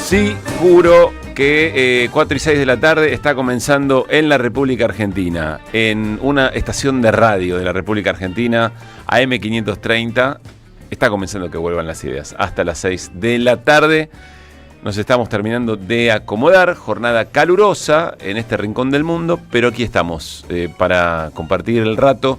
Seguro que 4 y 6 de la tarde está comenzando en la República Argentina, en una estación de radio de la República Argentina, AM530, está comenzando que vuelvan las ideas. Hasta las 6 de la tarde nos estamos terminando de acomodar, jornada calurosa en este rincón del mundo, pero aquí estamos para compartir el rato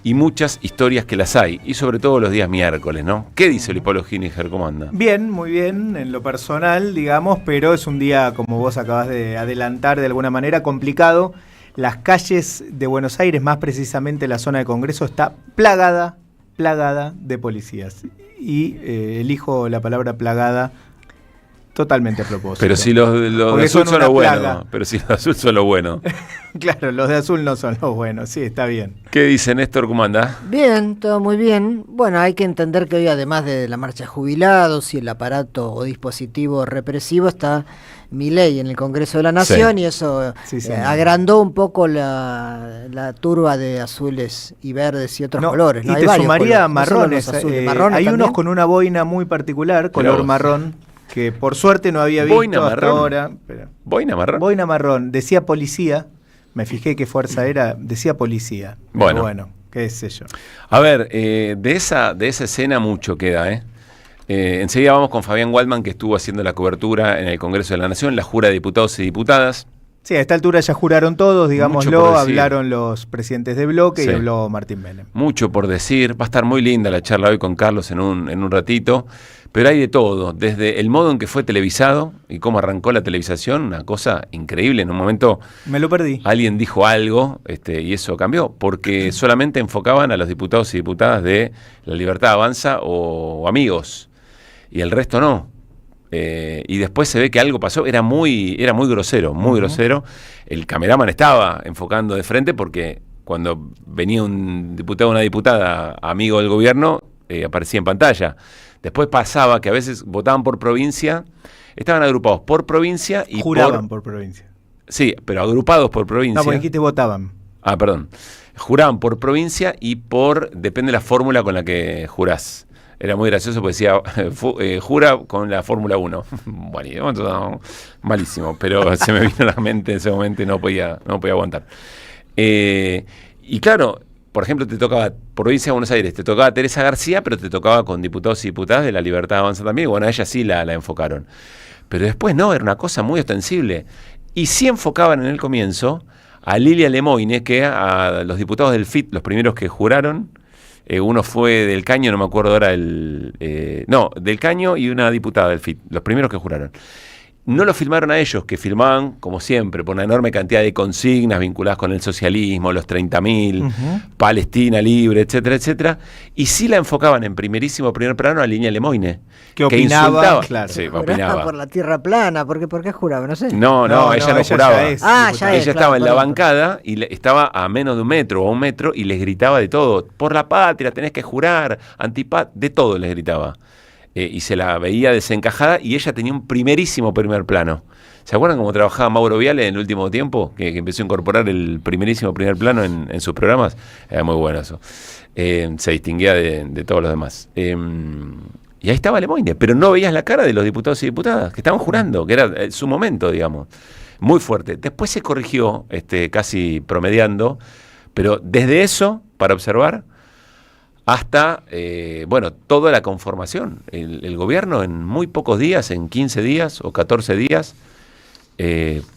y muchas historias que las hay, y sobre todo los días miércoles, ¿no? ¿Qué dice Lipolo Giniger? ¿Cómo anda? Bien, muy bien, en lo personal, digamos, pero es un día, como vos acabas de adelantar de alguna manera, complicado. Las calles de Buenos Aires, más precisamente la zona de Congreso, está plagada de policías. Y elijo la palabra plagada totalmente a propósito. Pero si los de azul son los buenos. Pero si los de azul son los buenos. Claro, los de azul no son los buenos, sí, está bien. ¿Qué dice Néstor? ¿Cómo anda? Bien, todo muy bien. Bueno, hay que entender que hoy, además de la marcha de jubilados y el aparato o dispositivo represivo, está Milei en el Congreso de la Nación, sí. Y eso agrandó un poco la turba de azules y verdes y otros colores. ¿no? Y te sumaría marrones. Marrones hay unos con una boina muy particular, color marrón, que por suerte no había visto boina hasta ahora. Pero ¿Boina marrón? Boina marrón, decía policía, me fijé qué fuerza era, decía policía. Bueno, qué sé yo. A ver, de esa escena mucho queda, enseguida vamos con Fabián Waldman, que estuvo haciendo la cobertura en el Congreso de la Nación, la jura de diputados y diputadas. Sí, a esta altura ya juraron todos, digámoslo, hablaron los presidentes de bloque y habló Martín Menem. Mucho por decir, va a estar muy linda la charla hoy con Carlos en un ratito, pero hay de todo, desde el modo en que fue televisado y cómo arrancó la televisación, una cosa increíble. En un momento me lo perdí. Alguien dijo algo y eso cambió, porque solamente enfocaban a los diputados y diputadas de La Libertad Avanza o Amigos, y el resto no. Y después se ve que algo pasó, era muy grosero, grosero. El cameraman estaba enfocando de frente porque cuando venía un diputado o una diputada amigo del gobierno, aparecía en pantalla. Después pasaba que a veces votaban por provincia, estaban agrupados por provincia y juraban por provincia. Sí, pero agrupados por provincia. No, porque aquí te votaban. Ah, perdón. Juraban por provincia y depende de la fórmula con la que jurás. Era muy gracioso porque decía, jura con la Fórmula 1. Bueno, malísimo, pero se me vino a la mente en ese momento y no podía aguantar. Y claro, por ejemplo, te tocaba, provincia de Buenos Aires, te tocaba Teresa García, pero te tocaba con diputados y diputadas de La Libertad Avanza también. Bueno, a ella sí la enfocaron. Pero después no, era una cosa muy ostensible. Y sí enfocaban en el comienzo a Lilia Lemoine, que a los diputados del FIT, los primeros que juraron, uno fue del Caño, no me acuerdo ahora del Caño y una diputada del FIT, los primeros que juraron. No lo filmaron a ellos, que filmaban, como siempre, por una enorme cantidad de consignas vinculadas con el socialismo, los 30.000, Palestina libre, etcétera, etcétera. Y sí la enfocaban en primer plano a Lilia Lemoine. Que opinaba, insultaba. Claro. Sí, opinaba. Por la tierra plana, ¿por qué juraba? No sé. No, ella no juraba. Ella estaba en la bancada y estaba a menos de un metro o a un metro y les gritaba de todo. Por la patria tenés que jurar, de todo les gritaba. Y se la veía desencajada y ella tenía un primer plano. ¿Se acuerdan cómo trabajaba Mauro Viale en el último tiempo? Que empezó a incorporar el primer plano en sus programas. Era muy bueno eso. Se distinguía de todos los demás. Y ahí estaba Lemoine, pero no veías la cara de los diputados y diputadas que estaban jurando, que era su momento, digamos. Muy fuerte. Después se corrigió, casi promediando, pero desde eso, para observar, hasta, toda la conformación. El gobierno en muy pocos días, en 15 días o 14 días,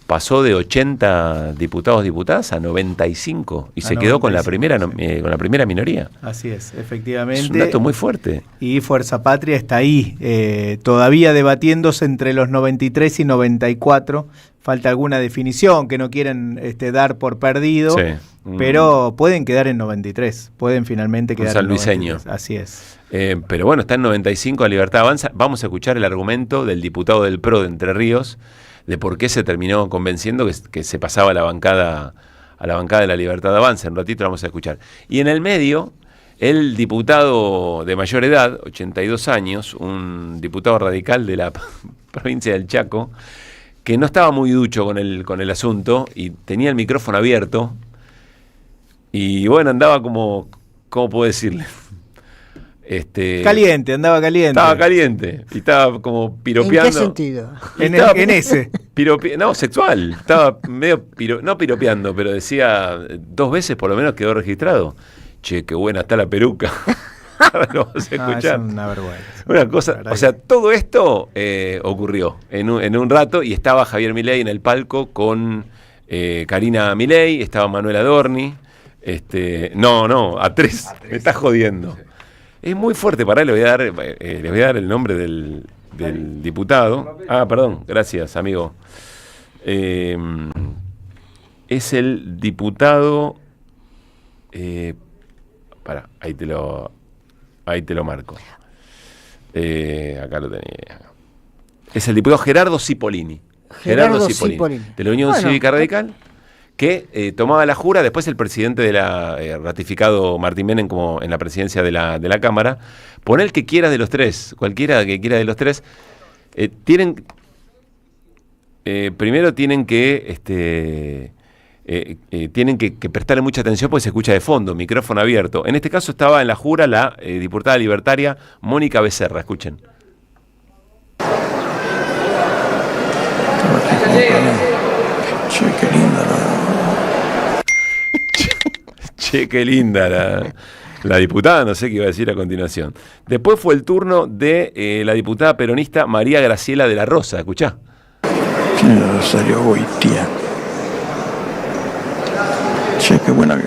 pasó de 80 diputados diputadas a 95 y se quedó con la primera minoría. Así es, efectivamente. Es un dato muy fuerte. Y Fuerza Patria está ahí, todavía debatiéndose entre los 93 y 94. Falta alguna definición que no quieren dar por perdido. Sí. Pero pueden quedar en 93, pueden finalmente quedar en 93. Así es. Pero bueno, está en 95 a Libertad Avanza. Vamos a escuchar el argumento del diputado del PRO de Entre Ríos de por qué se terminó convenciendo que se pasaba a la bancada de la Libertad Avanza. En un ratito lo vamos a escuchar. Y en el medio, el diputado de mayor edad, 82 años, un diputado radical de la provincia del Chaco, que no estaba muy ducho con el asunto y tenía el micrófono abierto. Y bueno, andaba como, ¿cómo puedo decirle? Caliente, andaba caliente. Estaba caliente y estaba como piropeando. ¿En qué sentido? En ese. No, sexual. Estaba medio, no piropeando, pero decía 2 veces por lo menos quedó registrado. Che, qué buena está la peluca. Ahora lo vas a escuchar. Es una vergüenza. Una cosa, o sea, todo esto ocurrió en un rato y estaba Javier Milei en el palco con Karina Milei, estaba Manuel Adorni. A tres. Me estás jodiendo. Es muy fuerte, para él les voy a dar el nombre del diputado. Perdón, gracias, amigo. Es el diputado. Ahí te lo marco. Acá lo tenía. Es el diputado Gerardo Cipollini. Gerardo Cipollini. De la Unión Cívica Radical, que tomaba la jura. Después el presidente de la ratificado Martín Menem como en la presidencia de la Cámara. Pon el que quiera de los tres, cualquiera que quiera de los tres. Primero tienen que prestarle mucha atención porque se escucha de fondo, micrófono abierto. En este caso estaba en la jura la diputada libertaria Mónica Becerra. Escuchen. Che, qué linda la diputada, no sé qué iba a decir a continuación. Después fue el turno de la diputada peronista María Graciela de la Rosa. Escuchá. ¿Quién es Rosario Goitia? Che, qué buena que...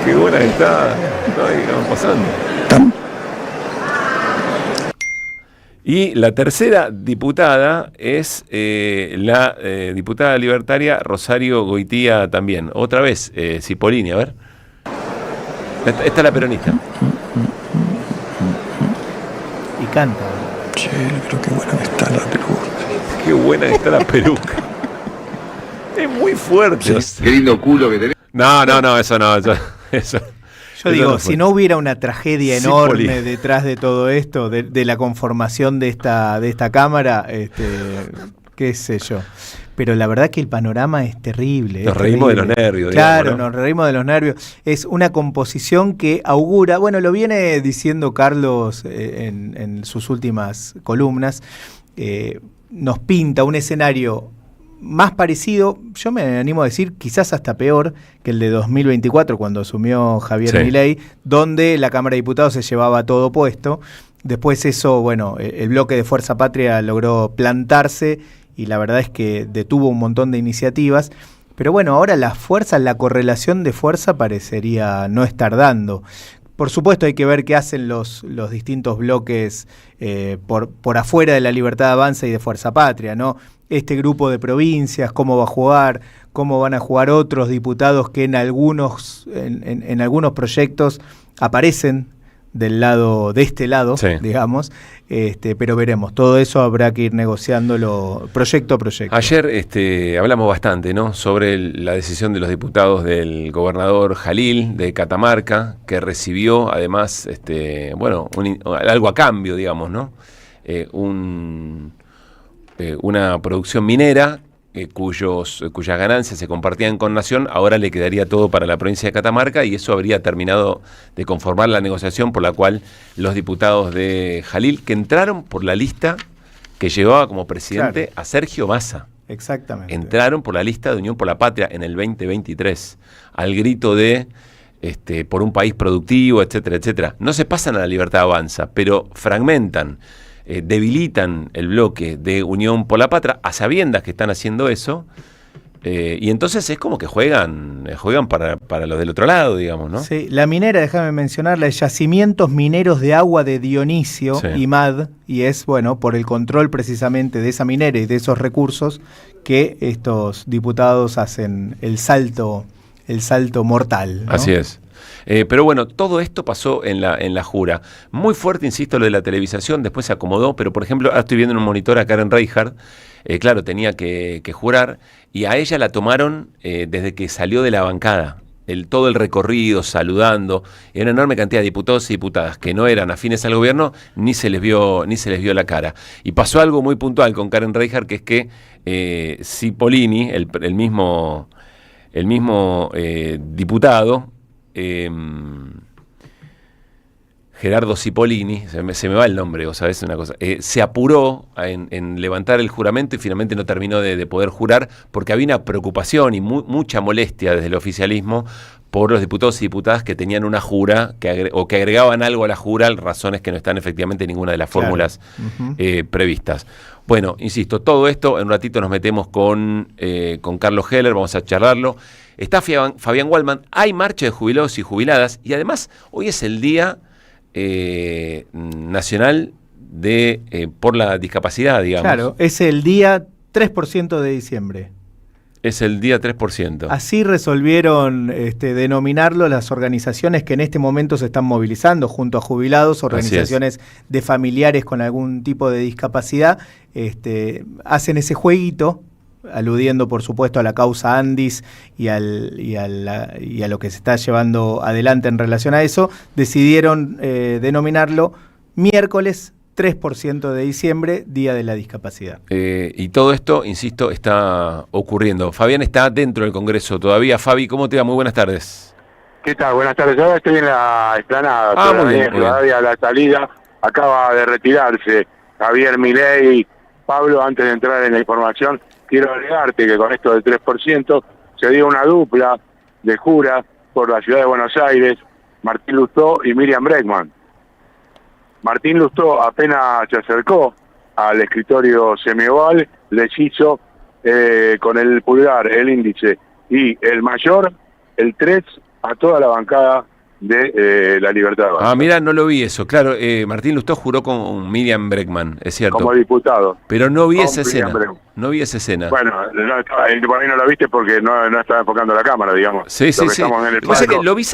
Qué buena que está. Ahí vamos pasando. Y la tercera diputada es la diputada libertaria Rosario Goitia también. Otra vez, Cipollini, a ver. Esta es la peronista. Y canta. Che, creo que buena que está la peluca. Qué buena que está la peluca. Es muy fuerte. Qué lindo culo que tenés. No, eso no. Eso. Yo digo, si no hubiera una tragedia enorme detrás de todo esto, de la conformación de esta Cámara, qué sé yo. Pero la verdad que el panorama es terrible. Nos reímos de los nervios. Claro, digamos, ¿no? Nos reímos de los nervios. Es una composición que augura, bueno, lo viene diciendo Carlos en sus últimas columnas, nos pinta un escenario más parecido, yo me animo a decir, quizás hasta peor que el de 2024, cuando asumió Javier Milei, donde la Cámara de Diputados se llevaba todo puesto. Después eso, bueno, el bloque de Fuerza Patria logró plantarse y la verdad es que detuvo un montón de iniciativas. Pero bueno, ahora la correlación de fuerza parecería no estar dando. Por supuesto hay que ver qué hacen los distintos bloques por afuera de la Libertad Avanza y de Fuerza Patria, ¿no? Este grupo de provincias, cómo va a jugar, cómo van a jugar otros diputados que en algunos proyectos aparecen de este lado, digamos, pero veremos, todo eso habrá que ir negociándolo proyecto a proyecto. Ayer hablamos bastante, ¿no?, sobre la decisión de los diputados del gobernador Jalil de Catamarca, que recibió además algo a cambio, digamos, ¿no? Una producción minera cuyas ganancias se compartían con Nación. Ahora le quedaría todo para la provincia de Catamarca y eso habría terminado de conformar la negociación por la cual los diputados de Jalil, que entraron por la lista que llevaba como presidente a Sergio Massa. Exactamente. Entraron por la lista de Unión por la Patria en el 2023, al grito de por un país productivo, etcétera, etcétera. No se pasan a la Libertad Avanza, pero fragmentan, debilitan el bloque de Unión por la Patria a sabiendas que están haciendo eso, y entonces es como que juegan para los del otro lado, digamos, ¿no? Sí, la minera, déjame mencionarla, es Yacimientos Mineros de Agua de Dionisio, IMAD, y es, bueno, por el control precisamente de esa minera y de esos recursos que estos diputados hacen el salto mortal, ¿no? Así es. Pero bueno, todo esto pasó en la jura. Muy fuerte, insisto, lo de la televisación, después se acomodó, pero por ejemplo, ahora estoy viendo en un monitor a Karen Reichardt, claro, tenía que jurar, y a ella la tomaron desde que salió de la bancada. Todo el recorrido, saludando, y una enorme cantidad de diputados y diputadas que no eran afines al gobierno, ni se les vio la cara. Y pasó algo muy puntual con Karen Reichardt, que es que Cipollini, el mismo diputado, Gerardo Cipollini, se me va el nombre, o sabés una cosa, se apuró en levantar el juramento y finalmente no terminó de poder jurar porque había una preocupación y mucha molestia desde el oficialismo por los diputados y diputadas que tenían una jura que agregaban algo a la jura, razones que no están efectivamente en ninguna de las fórmulas previstas. Bueno, insisto, todo esto, en un ratito nos metemos con Carlos Heller, vamos a charlarlo. Está Fabián Waldman, hay marcha de jubilados y jubiladas y además hoy es el día nacional por la discapacidad, digamos. Claro, es el día 3% de diciembre. Es el día 3%. Así resolvieron denominarlo las organizaciones que en este momento se están movilizando junto a jubilados, organizaciones de familiares con algún tipo de discapacidad, hacen ese jueguito, aludiendo por supuesto a la causa Andis y a lo que se está llevando adelante en relación a eso, decidieron denominarlo miércoles 3% de diciembre, Día de la Discapacidad. Y todo esto, insisto, está ocurriendo. Fabián está dentro del Congreso todavía. Fabi, ¿cómo te va? Muy buenas tardes. ¿Qué tal? Buenas tardes. Ahora estoy en la explanada, muy bien. Todavía a la salida. Acaba de retirarse Javier Milei. Pablo, antes de entrar en la información, quiero agregarte que con esto del 3% se dio una dupla de jura por la ciudad de Buenos Aires, Martín Lustó y Miriam Bregman. Martín Lustó apenas se acercó al escritorio semioval, les hizo con el pulgar, el índice y el mayor, el 3 a toda la bancada de La Libertad Avanza. Mira, no lo vi eso. Claro, Martín Lustó juró con Miriam Bregman, es cierto. Como diputado. Pero no vi esa escena. No vi esa escena. Bueno, por ahí no la viste porque no estaba enfocando la cámara, digamos. Sí. Lo vi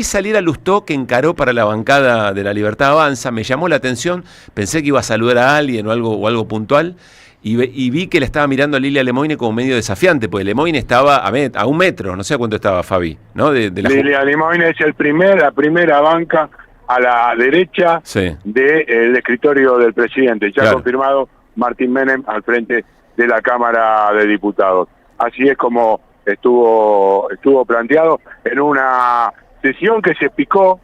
salir a Lustó, que encaró para la bancada de La Libertad Avanza. Me llamó la atención. Pensé que iba a saludar a alguien o algo puntual. Y vi que le estaba mirando a Lilia Lemoine como medio desafiante, porque Lemoine estaba a un metro, no sé a cuánto estaba Fabi, ¿no? Lilia Lemoine es la primera banca a la derecha del escritorio del presidente, ya confirmado Martín Menem al frente de la Cámara de Diputados. Así es como estuvo planteado en una sesión que se picó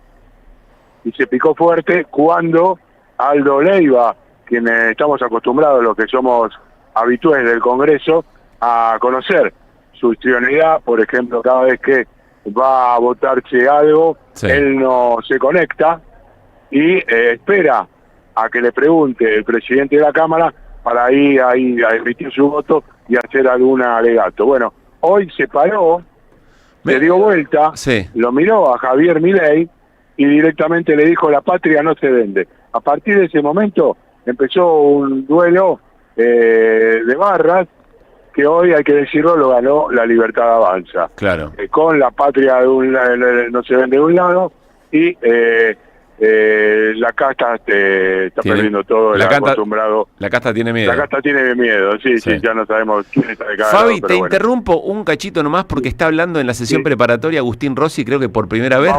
fuerte cuando Aldo Leiva, quienes estamos acostumbrados, los que somos habitués del Congreso, a conocer su histrioneidad. Por ejemplo, cada vez que va a votarse algo, él no se conecta y espera a que le pregunte el presidente de la Cámara para ir ahí a emitir su voto y hacer algún alegato. Bueno, hoy se paró, le dio vuelta, lo miró a Javier Milei y directamente le dijo: la patria no se vende. A partir de ese momento empezó un duelo de barras que hoy, hay que decirlo, lo ganó La Libertad Avanza. Claro. Con la patria no se vende de un lado y la casta está perdiendo todo el acostumbrado. La casta tiene miedo. La casta tiene miedo, sí, ya no sabemos quién está de cada Fabi, lado, interrumpo un cachito nomás porque está hablando en la sesión preparatoria Agustín Rossi, creo que por primera vez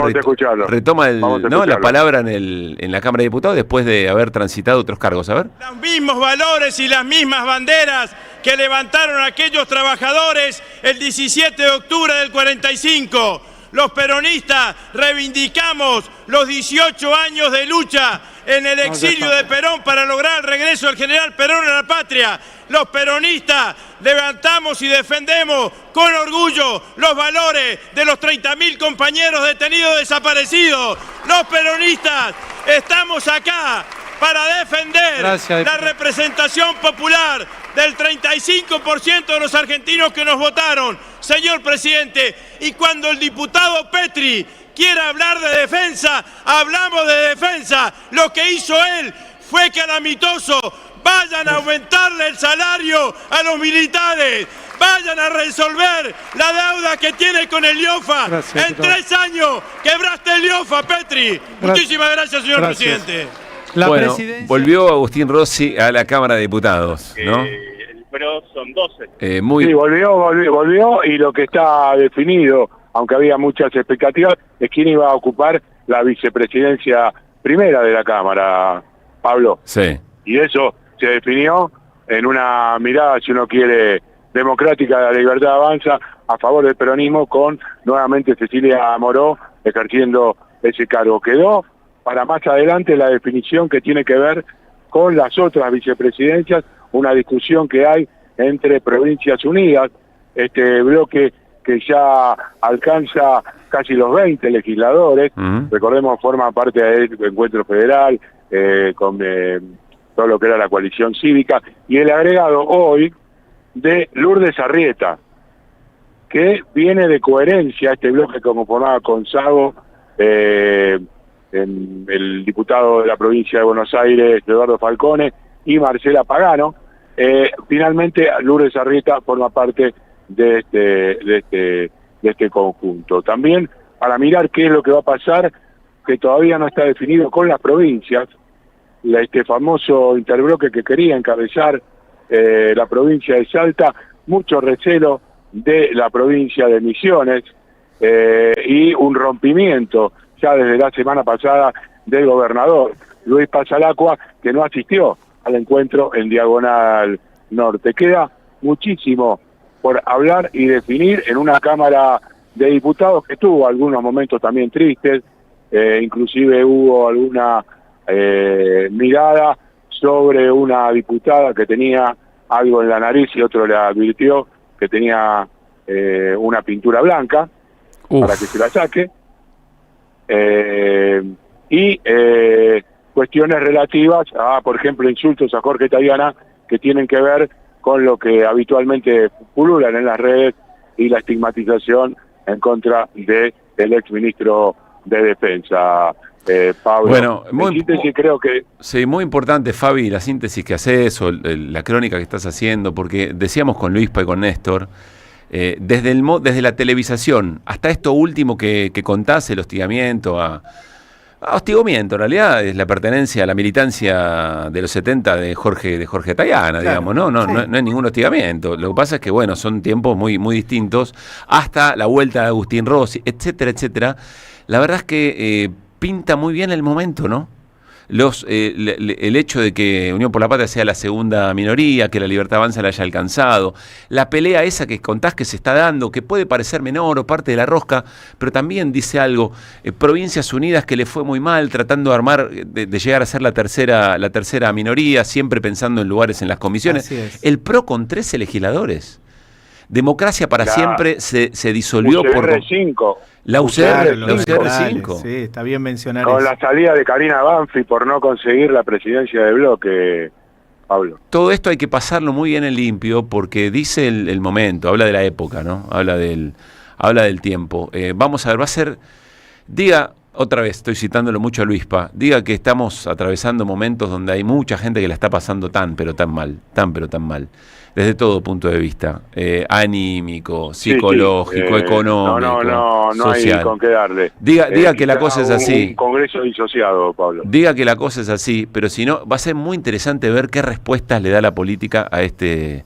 retoma la palabra en la Cámara de Diputados después de haber transitado otros cargos. A ver. Los mismos valores y las mismas banderas que levantaron aquellos trabajadores el 17 de octubre del 45. Los peronistas reivindicamos los 18 años de lucha en el exilio de Perón para lograr el regreso del general Perón a la patria. Los peronistas levantamos y defendemos con orgullo los valores de los 30.000 compañeros detenidos desaparecidos. Los peronistas estamos acá para defender la representación popular del 35% de los argentinos que nos votaron, señor presidente. Y cuando el diputado Petri quiera hablar de defensa, hablamos de defensa. Lo que hizo él fue calamitoso. Vayan a aumentarle el salario a los militares. Vayan a resolver la deuda que tiene con el IOFA. En 3 años quebraste el IOFA, Petri. Muchísimas gracias, señor presidente. Volvió Agustín Rossi a la Cámara de Diputados, ¿no? Pero son 12. Sí, volvió y lo que está definido, aunque había muchas expectativas, es quién iba a ocupar la vicepresidencia primera de la Cámara, Pablo. Sí. Y eso se definió en una mirada, si uno quiere, democrática de La Libertad Avanza, a favor del peronismo, con nuevamente Cecilia Moró ejerciendo ese cargo. Quedó para más adelante la definición que tiene que ver con las otras vicepresidencias, una discusión que hay entre Provincias Unidas, este bloque que ya alcanza casi los 20 legisladores, recordemos, forma parte del Encuentro Federal, con todo lo que era la coalición cívica, y el agregado hoy de Lourdes Arrieta, que viene de coherencia, este bloque como formaba con Sago, el diputado de la provincia de Buenos Aires, Eduardo Falcone, y Marcela Pagano. Finalmente Lourdes Arrieta forma parte de este conjunto. También para mirar qué es lo que va a pasar, que todavía no está definido con las provincias, este famoso interbloque que quería encabezar la provincia de Salta, mucho recelo de la provincia de Misiones, y un rompimiento ya desde la semana pasada del gobernador Luis Pasalacua, que no asistió al encuentro en Diagonal Norte. Queda muchísimo por hablar y definir en una Cámara de Diputados que tuvo algunos momentos también tristes, inclusive hubo alguna mirada sobre una diputada que tenía algo en la nariz y otro le advirtió que tenía una pintura blanca para que se la saque, y cuestiones relativas a, por ejemplo, insultos a Jorge Tayana que tienen que ver con lo que habitualmente pululan en las redes y la estigmatización en contra del exministro de Defensa. Pablo, bueno, creo que... Sí, muy importante, Fabi, la síntesis que haces o la crónica que estás haciendo, porque decíamos con Luispa y con Néstor, desde la televisación hasta esto último que contás, el hostigamiento hostigamiento, en realidad es la pertenencia a la militancia de los 70 de Jorge Tayana, claro, digamos, ¿no? No es ningún hostigamiento. Lo que pasa es que, bueno, son tiempos muy, muy distintos, hasta la vuelta de Agustín Rossi, etcétera, etcétera. La verdad es que pinta muy bien el momento, ¿no? El hecho de que Unión por la Patria sea la segunda minoría, que la Libertad Avanza la haya alcanzado, la pelea esa que contás que se está dando, que puede parecer menor o parte de la rosca, pero también dice algo, Provincias Unidas que le fue muy mal, tratando de armar, de llegar a ser la tercera minoría, siempre pensando en lugares en las comisiones, el PRO con 13 legisladores. Democracia para siempre se disolvió UCR 5. La UCR 5. Sí, está bien mencionar con eso. La salida de Karina Banfi por no conseguir la presidencia de bloque, Pablo. Todo esto hay que pasarlo muy bien en limpio porque dice el momento, habla de la época, ¿no? Habla del tiempo. Vamos a ver, va a ser... Diga, otra vez, estoy citándolo mucho a Luispa, diga que estamos atravesando momentos donde hay mucha gente que la está pasando tan pero tan mal, desde todo punto de vista, anímico, psicológico, económico, no social. Hay con qué darle. Diga que la cosa es así. Un congreso disociado, Pablo. Diga que la cosa es así, pero si no, va a ser muy interesante ver qué respuestas le da la política a este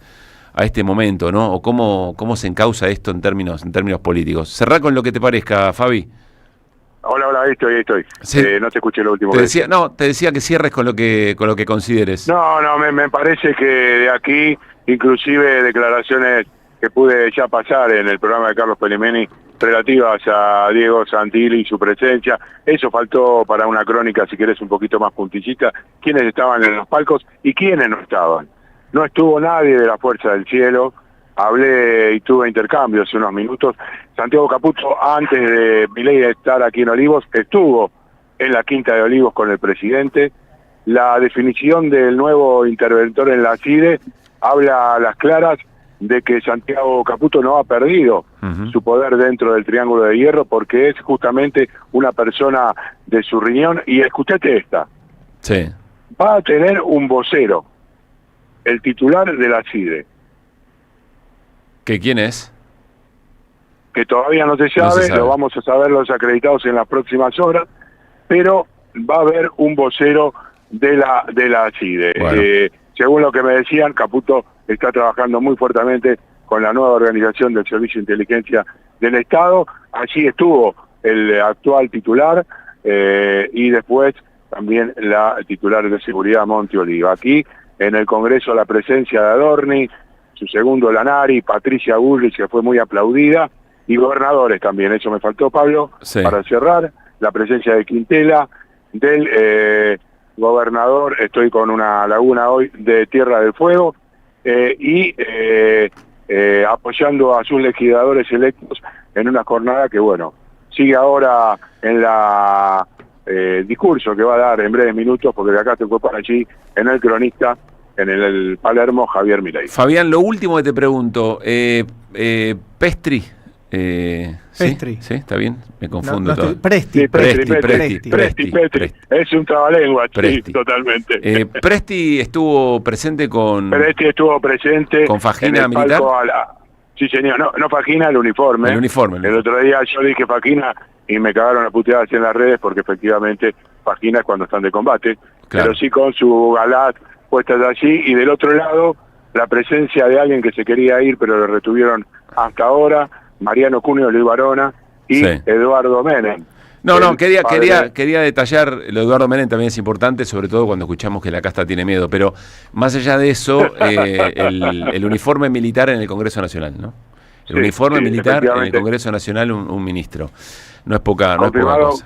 momento, ¿no? O cómo se encausa esto en términos políticos. Cerrá con lo que te parezca, Fabi. Hola, ahí estoy. Sí. No te escuché lo último. Te decía que cierres con lo que consideres. No, me parece que de aquí, inclusive declaraciones que pude ya pasar en el programa de Carlos Pelimeni relativas a Diego Santilli y su presencia, eso faltó para una crónica, si querés, un poquito más puntillita, quiénes estaban en los palcos y quiénes no estaban. No estuvo nadie de la Fuerza del Cielo. Hablé y tuve intercambios hace unos minutos. Santiago Caputo, antes de Milei de estar aquí en Olivos, estuvo en la Quinta de Olivos con el presidente. La definición del nuevo interventor en la CIDE habla a las claras de que Santiago Caputo no ha perdido su poder dentro del Triángulo de Hierro porque es justamente una persona de su riñón. Y escuchate esta. Sí. Va a tener un vocero, el titular de la CIDE. ¿Que quién es? Que todavía no se sabe, lo vamos a saber los acreditados en las próximas horas, pero va a haber un vocero de la CIDE. Bueno. Según lo que me decían, Caputo está trabajando muy fuertemente con la nueva organización del Servicio de Inteligencia del Estado. Allí estuvo el actual titular y después también la titular de Seguridad, Monte Oliva. Aquí en el Congreso la presencia de Adorni, su segundo Lanari, Patricia Bullrich, que fue muy aplaudida, y gobernadores también, eso me faltó, Pablo, para cerrar, la presencia de Quintela, del gobernador, estoy con una laguna hoy, de Tierra del Fuego, y apoyando a sus legisladores electos en una jornada que, bueno, sigue ahora en la discurso que va a dar en breves minutos, porque de acá te fue para allí, en el cronista, en el Palermo, Javier Milei. Fabián, lo último que te pregunto, Pestri. Pestri. ¿Sí? ¿Está bien? Me confundo todo. Presti. Es un trabalengua, sí, totalmente. Presti estuvo presente con... Presti estuvo presente... ¿Con Fajina militar? Sí, señor. No Fajina, el uniforme. El uniforme. El otro día yo dije Fajina y me cagaron a puteadas en las redes porque efectivamente Fajina es cuando están de combate. Claro. Pero sí con su galat puestas allí, y del otro lado la presencia de alguien que se quería ir pero lo retuvieron hasta ahora, Mariano Cuneo Luis Barona y Eduardo Menem. Quería detallar, lo de Eduardo Menem también es importante, sobre todo cuando escuchamos que la casta tiene miedo, pero más allá de eso, el uniforme militar en el Congreso Nacional, ¿no? El uniforme militar en el Congreso Nacional, un ministro. No es poca cosa.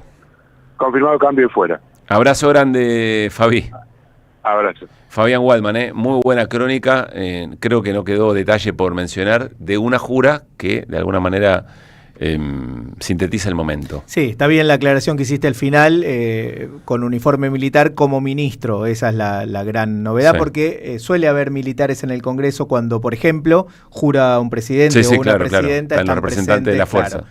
Confirmado, cambio y fuera. Abrazo grande, Fabi. Abrazo. Fabián Waldman, muy buena crónica, creo que no quedó detalle por mencionar, de una jura que de alguna manera sintetiza el momento. Sí, está bien la aclaración que hiciste al final, con uniforme militar como ministro, esa es la gran novedad, porque suele haber militares en el Congreso cuando, por ejemplo, jura un presidente o una presidenta, están los representantes de la fuerza. Claro,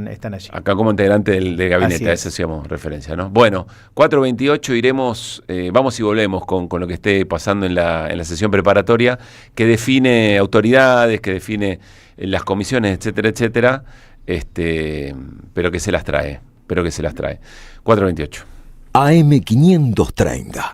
están allí. Acá como integrante del gabinete, a eso hacíamos referencia, ¿no? Bueno, 4:28 iremos, vamos y volvemos con lo que esté pasando en la sesión preparatoria, que define autoridades, que define las comisiones, etcétera, etcétera, pero que se las trae. 4:28. AM530.